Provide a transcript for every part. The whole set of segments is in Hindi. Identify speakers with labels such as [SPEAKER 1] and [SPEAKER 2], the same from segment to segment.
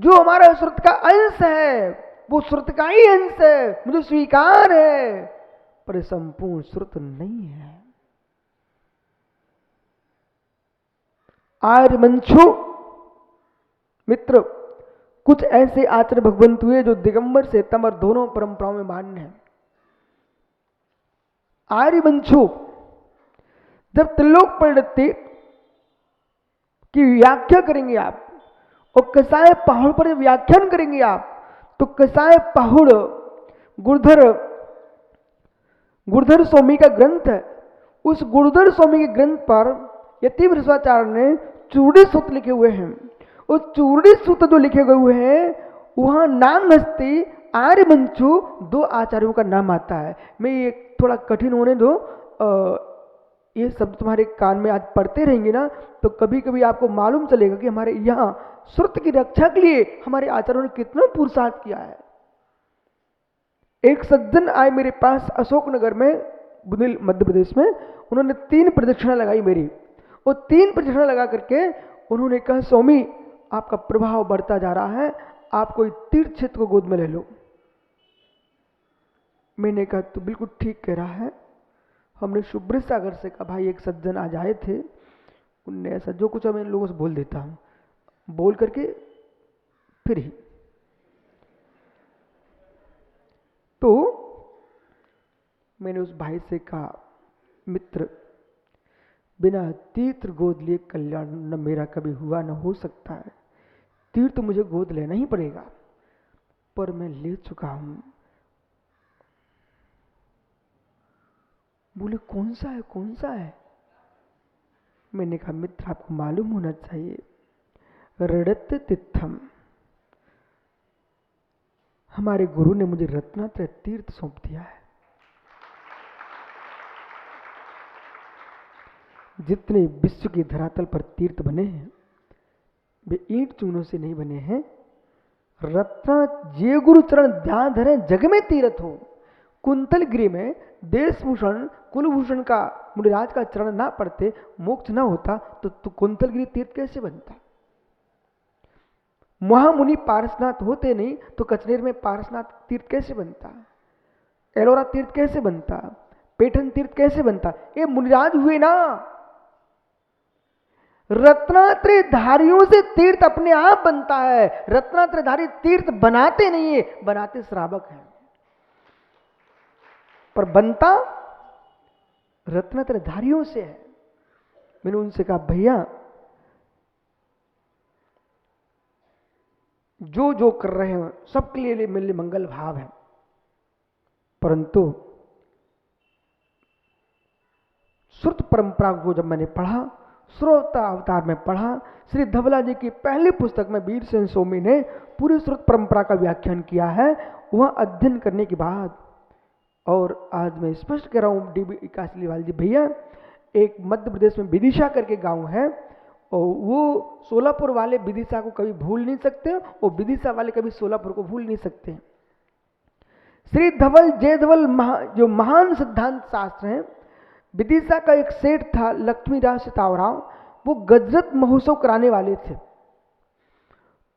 [SPEAKER 1] जो हमारा श्रुत का अंश है वो श्रुत का ही अंश है, मुझे स्वीकार है, पर संपूर्ण श्रुत नहीं है। आर्यमंशु मित्र, कुछ ऐसे आचार्य भगवंत हुए जो दिगंबर से तमर दोनों परंपराओं में मान्य है। आर्यवंशु जब त्रिलोक पंडित की व्याख्या करेंगे आप और कसाय पहाड़ पर व्याख्यान करेंगे आप, तो कसाय पहाड़ गुरुधर स्वामी का ग्रंथ है। उस गुरुधर स्वामी के ग्रंथ पर यति भ्रष्टाचार्य ने चूड़ी सूत्र लिखे हुए हैं। उस चूड़ी सूत्र जो लिखे गए हुए हैं वहां नाम हस्ती आर्यवंशु दो आचार्यों का नाम आता है। मैं ये थोड़ा कठिन होने दो, ये शब्द तुम्हारे कान में आज पढ़ते रहेंगे ना तो कभी कभी आपको मालूम चलेगा कि हमारे यहाँ श्रुत की रक्षा के लिए हमारे आचार्यों ने कितना पुरुषार्थ किया है। एक सज्जन आए मेरे पास अशोकनगर में, बुंदेल मध्य प्रदेश में, उन्होंने 3 प्रदक्षिणा लगाई मेरी। वो 3 प्रदक्षिणा लगा करके उन्होंने कहा, स्वामी आपका प्रभाव बढ़ता जा रहा है, आप कोई तीर्थ क्षेत्र को गोद में ले लो। मैंने कहा तो बिल्कुल ठीक कह रहा है। हमने शुभ्र सागर से कहा, भाई एक सज्जन आज आए थे, उनने ऐसा जो कुछ मैं इन लोगों से बोल देता हूँ, बोल करके फिर ही तो मैंने उस भाई से कहा, मित्र बिना तीर्थ गोद लिए कल्याण न मेरा कभी हुआ न हो सकता है। तीर्थ तो मुझे गोद लेना ही पड़ेगा, पर मैं ले चुका हूं। बोले कौन सा है, कौन सा है? मैंने कहा मित्र आपको मालूम होना चाहिए, रड़त तीर्थम। हमारे गुरु ने मुझे रत्नात्रय तीर्थ सौंप दिया है। जितने विश्व की धरातल पर तीर्थ बने हैं वे ईंट चूनों से नहीं बने हैं। रत्ना जे गुरु चरण ध्यान धरे जग में तीर्थ हो। कुंतलगिरी में देशभूषण कुलभूषण का मुनिराज का चरण ना पड़ते, मोक्ष ना होता, तो कुंतलगिरी तीर्थ कैसे बनता? महामुनि पारसनाथ होते नहीं तो कचनेर में पारसनाथ तीर्थ कैसे बनता? एलोरा तीर्थ कैसे बनता? पेठन तीर्थ कैसे बनता? ये मुनिराज हुए ना। रत्नात्रय धारियों से तीर्थ अपने आप बनता है। रत्नात्रय धारी तीर्थ बनाते नहीं है, बनाते श्रावक हैं, पर बनता रत्नात्रय धारियों से है। मैंने उनसे कहा भैया जो जो कर रहे हैं सबके लिए मेरे लिए मंगल भाव है, परंतु श्रुत परंपरा को जब मैंने पढ़ा, श्रोता अवतार में पढ़ा, श्री धवला जी की पहली पुस्तक में वीर सेन स्वामी ने पूरी श्रुत परंपरा का व्याख्यान किया है। वह अध्ययन करने के बाद, और आज मैं स्पष्ट कह रहा हूँ डीबी कासलीवाल जी भैया, एक मध्य प्रदेश में विदिशा करके गांव है, और वो सोलापुर वाले विदिशा को कभी भूल नहीं सकते और विदिशा वाले कभी सोलापुर को भूल नहीं सकते। श्री धवल जयधवल जो महान सिद्धांत शास्त्र हैं, विदिशा का एक सेठ था लक्ष्मीदास सितावराव, वो गजरत महोत्सव कराने वाले थे।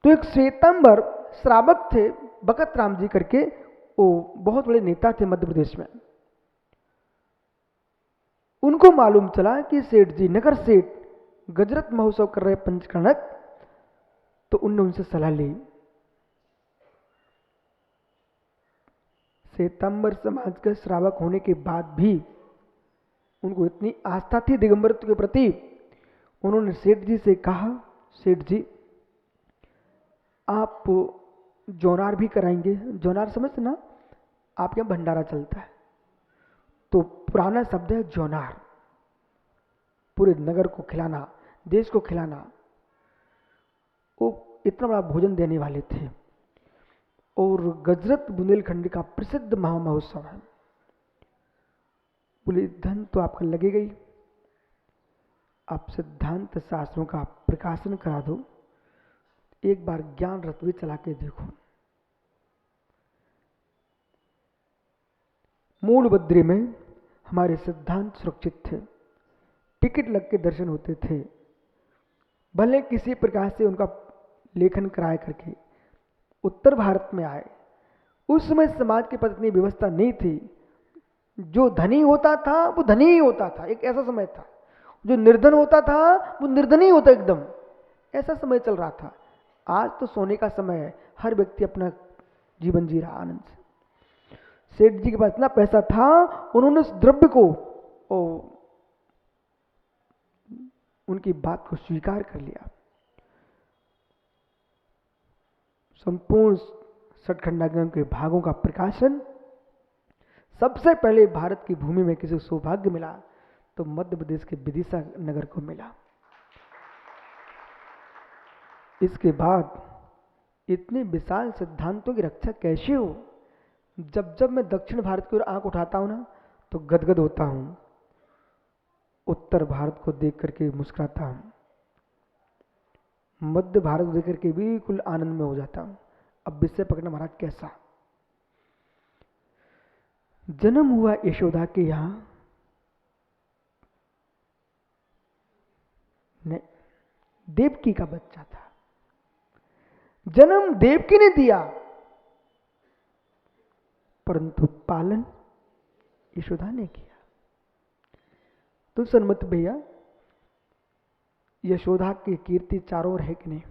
[SPEAKER 1] तो एक श्वेतांबर श्रावक थे बकत राम जी करके, वो बहुत बड़े नेता थे मध्य प्रदेश में। उनको मालूम चला कि सेठ जी नगर सेठ गजरत महोत्सव कर रहे पंचकर्णक, तो उनने उनसे सलाह ली। श्वेतांबर समाज के श्रावक होने के बाद भी उनको इतनी आस्था थी दिगंबरत्व के प्रति, उन्होंने सेठ जी से कहा, सेठ जी आप जौनार भी कराएंगे? जौनार समझते ना, आपके यहाँ भंडारा चलता है, तो पुराना शब्द है जौनार, पूरे नगर को खिलाना, देश को खिलाना। वो इतना बड़ा भोजन देने वाले थे, और गजरत बुंदेलखंड का प्रसिद्ध महामहोत्सव है। बोले धन तो आपका लगेगा ही, आप सिद्धांत शास्त्रों का प्रकाशन करा दो, एक बार ज्ञान रथ भी चला के देखो। मूल बद्री में हमारे सिद्धांत सुरक्षित थे, टिकट लग के दर्शन होते थे, भले किसी प्रकार से उनका लेखन कराया करके, उत्तर भारत में आए। उस समय समाज के पास इतनी व्यवस्था नहीं थी। जो धनी होता था वो धनी ही होता था, एक ऐसा समय था। जो निर्धन होता था वो निर्धन ही होता, एकदम ऐसा समय चल रहा था। आज तो सोने का समय है, हर व्यक्ति अपना जीवन जी रहा आनंद से। सेठ जी के पास इतना पैसा था, उन्होंने उस द्रव्य को उनकी बात को स्वीकार कर लिया। संपूर्ण सतखंडागम के भागों का प्रकाशन सबसे पहले भारत की भूमि में किसी सौभाग्य मिला तो मध्य प्रदेश के विदिशा नगर को मिला। इसके बाद इतने विशाल सिद्धांतों की रक्षा कैसे हो? जब जब मैं दक्षिण भारत की ओर आंख उठाता हूं ना तो गदगद होता हूं, उत्तर भारत को देख करके मुस्कुराता हूं, मध्य भारत को देख करके बिल्कुल आनंद में हो जाता हूं। अब विषय पकड़ना महाराज कैसा? जन्म हुआ यशोदा के यहां, नहीं, देवकी का बच्चा था। जन्म देवकी ने दिया परंतु पालन यशोदा ने किया। तो सन्मत भैया, यशोदा की कीर्ति चारों ओर है कि नहीं?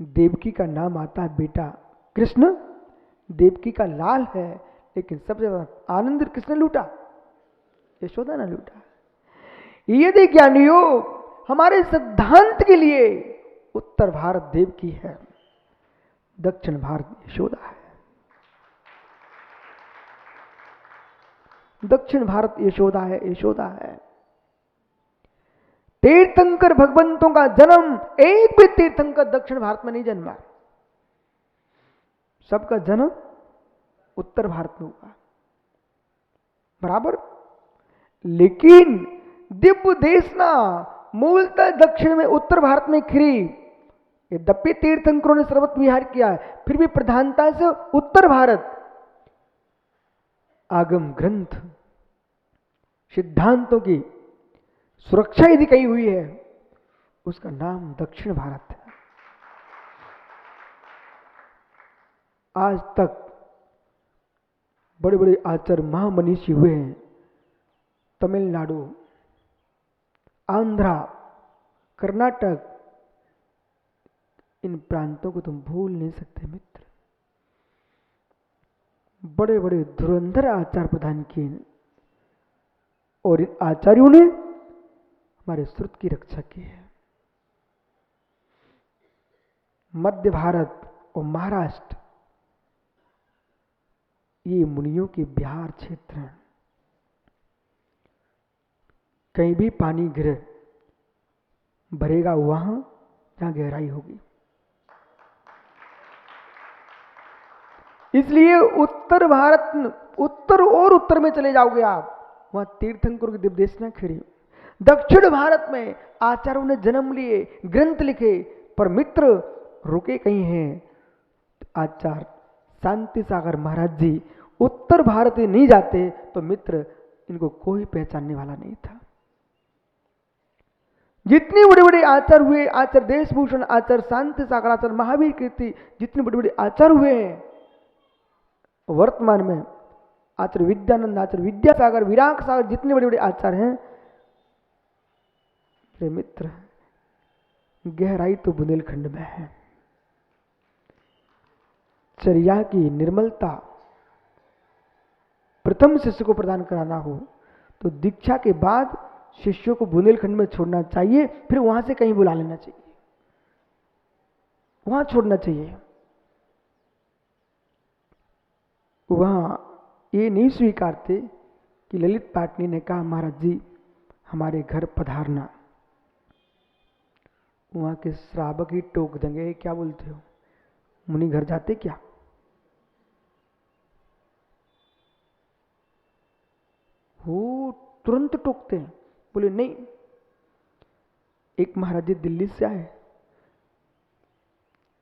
[SPEAKER 1] देवकी का नाम आता है बेटा कृष्ण, देवकी का लाल है, लेकिन सबसे ज्यादा आनंद किसने लूटा? यशोदा ने लूटा। यदि ज्ञानियों हमारे सिद्धांत के लिए उत्तर भारत देवकी है, दक्षिण भारत यशोदा है। दक्षिण भारत यशोदा है, यशोदा है। तीर्थंकर भगवंतों का जन्म, एक भी तीर्थंकर दक्षिण भारत में नहीं जन्मा, सबका जन्म उत्तर भारत में हुआ, बराबर। लेकिन दिव्य देशना मूलतः दक्षिण में उत्तर भारत में खिरी। यद्यपि तीर्थंकरों ने सर्वत्र विहार किया है, फिर भी प्रधानता से उत्तर भारत। आगम ग्रंथ सिद्धांतों की सुरक्षा यदि कही हुई है, उसका नाम दक्षिण भारत है। आज तक बड़े बड़े आचार्य महामनीषी हुए हैं। तमिलनाडु, आंध्रा, कर्नाटक, इन प्रांतों को तुम भूल नहीं सकते मित्र। बड़े बड़े धुरंधर आचार प्रदान किए और इन आचार्यों ने हमारे श्रुत की रक्षा की है। मध्य भारत और महाराष्ट्र ये मुनियों के बिहार क्षेत्र हैं। कहीं भी पानी गिरे भरेगा वहां जहां गहराई होगी। इसलिए उत्तर भारत, उत्तर और उत्तर में चले जाओगे आप, वहां तीर्थंकर की दिव्यदेशना खिरी। दक्षिण भारत में आचार्यों ने जन्म लिए, ग्रंथ लिखे, पर मित्र रुके कहीं हैं। आचार्य शांति सागर महाराज जी उत्तर भारत में नहीं जाते तो मित्र इनको कोई पहचानने वाला नहीं था। जितने बड़े बड़े आचार्य हुए, आचार्य देशभूषण, आचार्य शांति सागर, आचार्य महावीर कीर्ति, जितने बड़े बड़े आचार्य हुए हैं वर्तमान में, आचार्य विद्यानंद, आचार्य विद्यासागर, विराट सागर, जितने बड़े बड़े आचार्य हैं, मेरे मित्र गहराई तो बुंदेलखंड में है। चर्या की निर्मलता प्रथम शिष्य को प्रदान कराना हो तो दीक्षा के बाद शिष्यों को बुंदेलखंड में छोड़ना चाहिए, फिर वहां से कहीं बुला लेना चाहिए, वहां छोड़ना चाहिए। वहां ये नहीं स्वीकारते कि ललित पाटनी ने कहा महाराज जी हमारे घर पधारना, वहां के श्रावक ही टोक देंगे, क्या बोलते हो मुनि घर जाते क्या? वो तुरंत टोकते हैं, बोले नहीं। एक महाराज जी दिल्ली से आए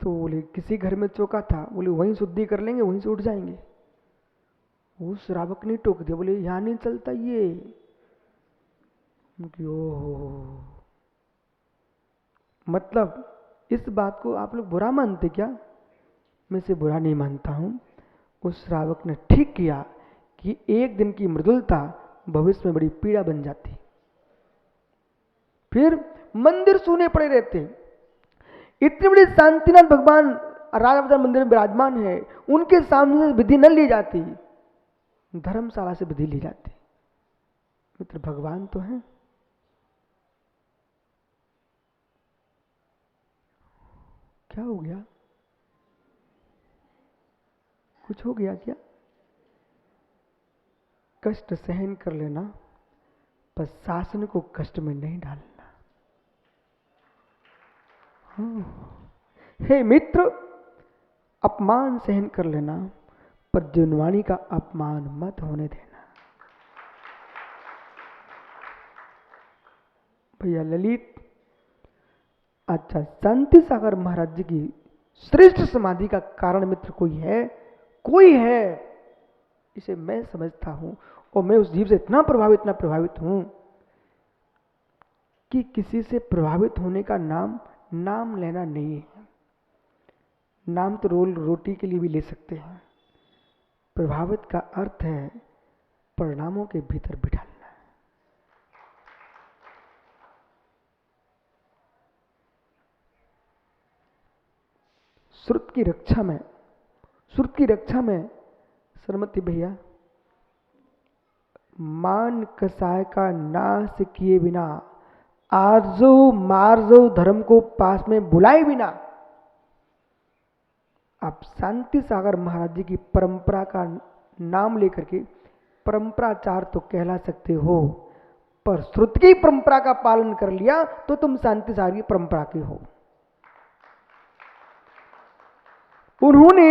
[SPEAKER 1] तो बोले किसी घर में चौका था, बोले वहीं शुद्धि कर लेंगे, वहीं से उठ जाएंगे। वो श्रावक ने टोक दिया, बोले यहां नहीं चलता ये। ओहो, मतलब इस बात को आप लोग बुरा मानते क्या? मैं इसे बुरा नहीं मानता हूँ। उस श्रावक ने ठीक किया कि एक दिन की मृदुलता भविष्य में बड़ी पीड़ा बन जाती। फिर मंदिर सूने पड़े रहते। इतनी बड़ी शांतिनाथ भगवान राजा मंदिर में विराजमान है, उनके सामने से विधि न ली जाती, धर्मशाला से विधि ली जाती। मित्र, भगवान तो हैं। क्या हो गया? कुछ हो गया क्या? कष्ट सहन कर लेना, पर शासन को कष्ट में नहीं डालना। हे मित्र, अपमान सहन कर लेना, पर जीवनवाणी का अपमान मत होने देना। भैया ललित, अच्छा, शांति सागर महाराज जी की श्रेष्ठ समाधि का कारण मित्र कोई है? कोई है, इसे मैं समझता हूं, और मैं उस जीव से इतना प्रभावित हूं कि किसी से प्रभावित होने का नाम लेना नहीं है। नाम तो रोटी के लिए भी ले सकते हैं। प्रभावित का अर्थ है परिणामों के भीतर बिठाना। श्रुत की रक्षा में सरमती भैया, मान कसाय का नाश किए बिना, आरजो मारजो धर्म को पास में बुलाए बिना, आप शांति सागर महाराज जी की परंपरा का नाम लेकर के परंपराचार तो कहला सकते हो, पर श्रुत की परंपरा का पालन कर लिया तो तुम शांति सागर की परंपरा के हो। उन्होंने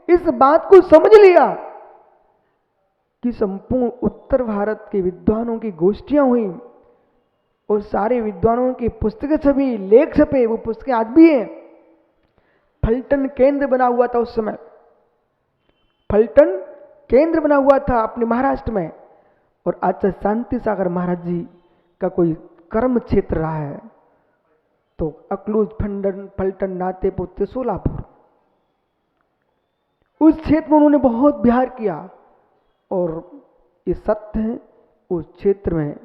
[SPEAKER 1] इस बात को समझ लिया कि संपूर्ण उत्तर भारत के विद्वानों की गोष्ठियां हुई और सारे विद्वानों की पुस्तकें छपी, लेख छपे, वो पुस्तकें आज भी हैं। फलटन केंद्र बना हुआ था उस समय, फलटन केंद्र बना हुआ था अपने महाराष्ट्र में, और आज शांति सागर महाराज जी का कोई कर्म क्षेत्र रहा है तो अकलूज, फलटन, नातेपुर, सोलापुर, उस क्षेत्र में उन्होंने बहुत विहार किया। और ये सत्य है, उस क्षेत्र में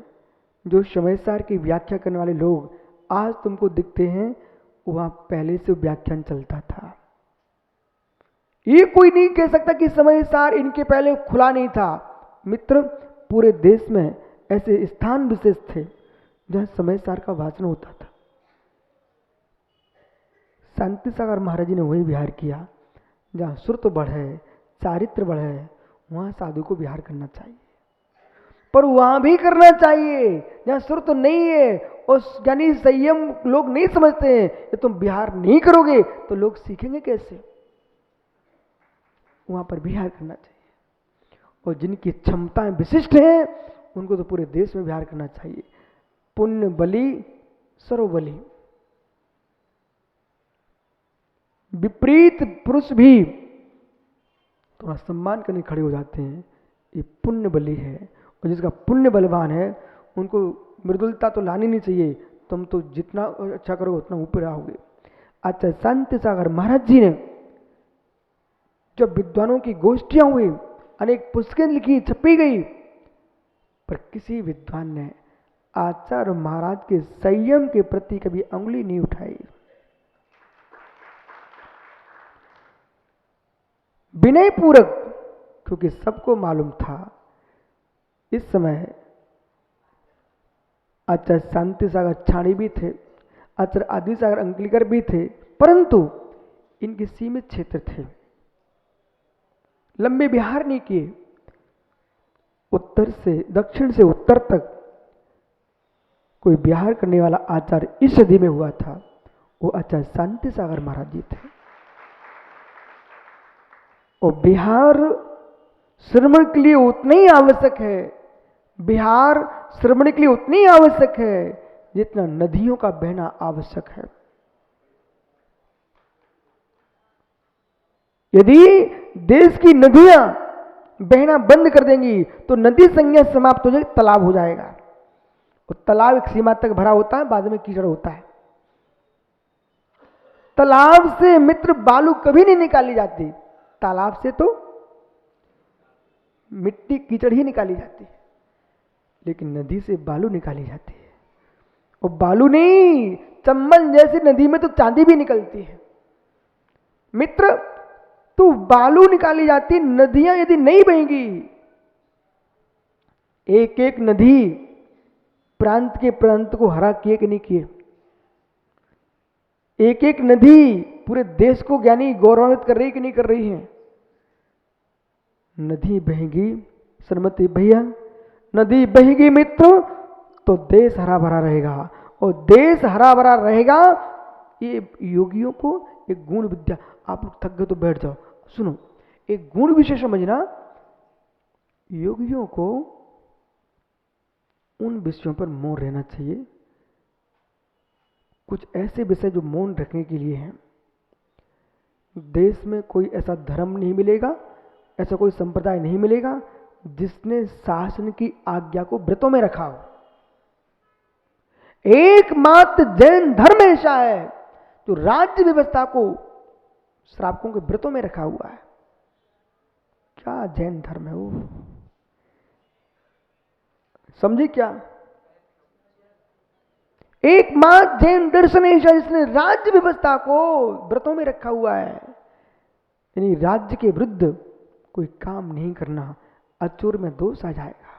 [SPEAKER 1] जो समय सार की व्याख्या करने वाले लोग आज तुमको दिखते हैं, वहां पहले से व्याख्यान चलता था। ये कोई नहीं कह सकता कि समय सार इनके पहले खुला नहीं था। मित्र, पूरे देश में ऐसे स्थान विशेष थे जहां समय सार का भाषण होता था। शांति सागर महाराज जी ने वही विहार किया जहाँ श्रुत बढ़े, चारित्र बढ़े, वहाँ साधु को विहार करना चाहिए। पर वहाँ भी करना चाहिए जहाँ श्रुत नहीं है और यानी संयम लोग नहीं समझते हैं। ये तुम विहार नहीं करोगे तो लोग सीखेंगे कैसे? वहाँ पर विहार करना चाहिए। और जिनकी क्षमताएं विशिष्ट हैं उनको तो पूरे देश में विहार करना चाहिए। पुण्य बलि सर्वबलि। विपरीत पुरुष भी थोड़ा सम्मान करने खड़े हो जाते हैं। ये पुण्य बलि है, और जिसका पुण्य बलवान है उनको मृदुलता तो लानी नहीं चाहिए। तुम तो जितना अच्छा करोगे उतना ऊपर आओगे। अच्छा, शांति सागर महाराज जी ने जब विद्वानों की गोष्ठियां हुई, अनेक पुस्तकें लिखी, छपी गई, पर किसी विद्वान ने आचार्य महाराज के संयम के प्रति कभी अंगुली नहीं उठाई। विनय पूर्वक, क्योंकि सबको मालूम था इस समय आचार्य शांति सागर छाणी भी थे, आचार्य आदि सागर अंकलिकर भी थे, परंतु इनके सीमित क्षेत्र थे, लंबे विहार नहीं किए। उत्तर से दक्षिण से उत्तर तक कोई विहार करने वाला आचार्य इस सदी में हुआ था, वो आचार्य शांति सागर महाराज जी थे। और बिहार श्रवण के लिए उतना ही आवश्यक है, बिहार श्रवण के लिए उतनी आवश्यक है जितना नदियों का बहना आवश्यक है। यदि देश की नदियां बहना बंद कर देंगी तो नदी संज्ञा समाप्त हो जाएगी, तालाब हो जाएगा। और तालाब एक सीमा तक भरा होता है, बाद में कीचड़ होता है। तालाब से मित्र बालू कभी नहीं निकाली जाती, तालाब से तो मिट्टी कीचड़ ही निकाली जाती है, लेकिन नदी से बालू निकाली जाती है। और बालू नहीं, चम्बल जैसी नदी में तो चांदी भी निकलती है। मित्र, तो बालू निकाली जाती, नदियां यदि नहीं बहेंगी, एक एक नदी प्रांत के प्रांत को हरा किए कि नहीं किए, एक एक नदी पूरे देश को ज्ञानी गौरवान्वित कर रही कि नहीं कर रही है। नदी बहेगी श्रीमती भैया, नदी बहेगी मित्र, तो देश हरा भरा रहेगा, और देश हरा भरा रहेगा। ये योगियों को एक गुण विद्या, आप लोग थक गए तो बैठ जाओ, सुनो, एक गुण विशेष समझना, योगियों को उन विषयों पर मौन रहना चाहिए, कुछ ऐसे विषय जो मौन रखने के लिए हैं। देश में कोई ऐसा धर्म नहीं मिलेगा, ऐसा कोई संप्रदाय नहीं मिलेगा जिसने शासन की आज्ञा को व्रतों में रखा हो। एकमात्र जैन धर्म ऐसा है जो राज्य व्यवस्था को श्रावकों के व्रतों में रखा हुआ है। क्या जैन धर्म है वो, समझे क्या? एकमात्र जैन दर्शन ऐसा जिसने राज्य व्यवस्था को व्रतों में रखा हुआ है, यानी राज्य के विरुद्ध कोई काम नहीं करना, अचूर में दोष आ जाएगा।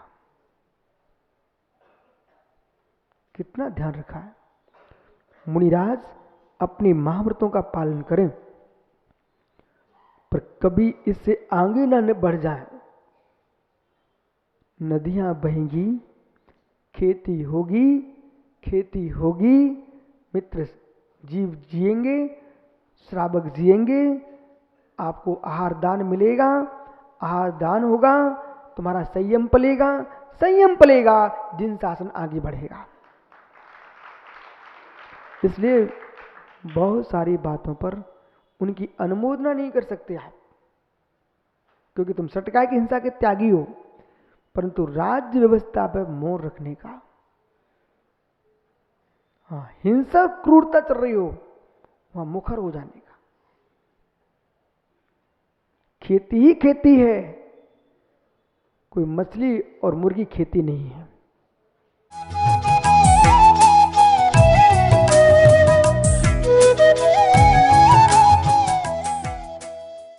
[SPEAKER 1] कितना ध्यान रखा है। मुनिराज अपनी महाव्रतों का पालन करें, पर कभी इससे आगे ना बढ़ जाए। नदियां बहेंगी, खेती होगी, खेती होगी, मित्र जीव जिएंगे, श्रावक जिएंगे, आपको आहार दान मिलेगा, आहार दान होगा, तुम्हारा संयम पलेगा, संयम पलेगा, जिन शासन आगे बढ़ेगा। इसलिए बहुत सारी बातों पर उनकी अनुमोदना नहीं कर सकते आप, क्योंकि तुम सटकाए की हिंसा के त्यागी हो, परंतु राज्य व्यवस्था पर मौन रखने का, हाँ, हिंसा क्रूरता चल रही हो वहां मुखर हो जाने का। खेती ही खेती है, कोई मछली और मुर्गी खेती नहीं है।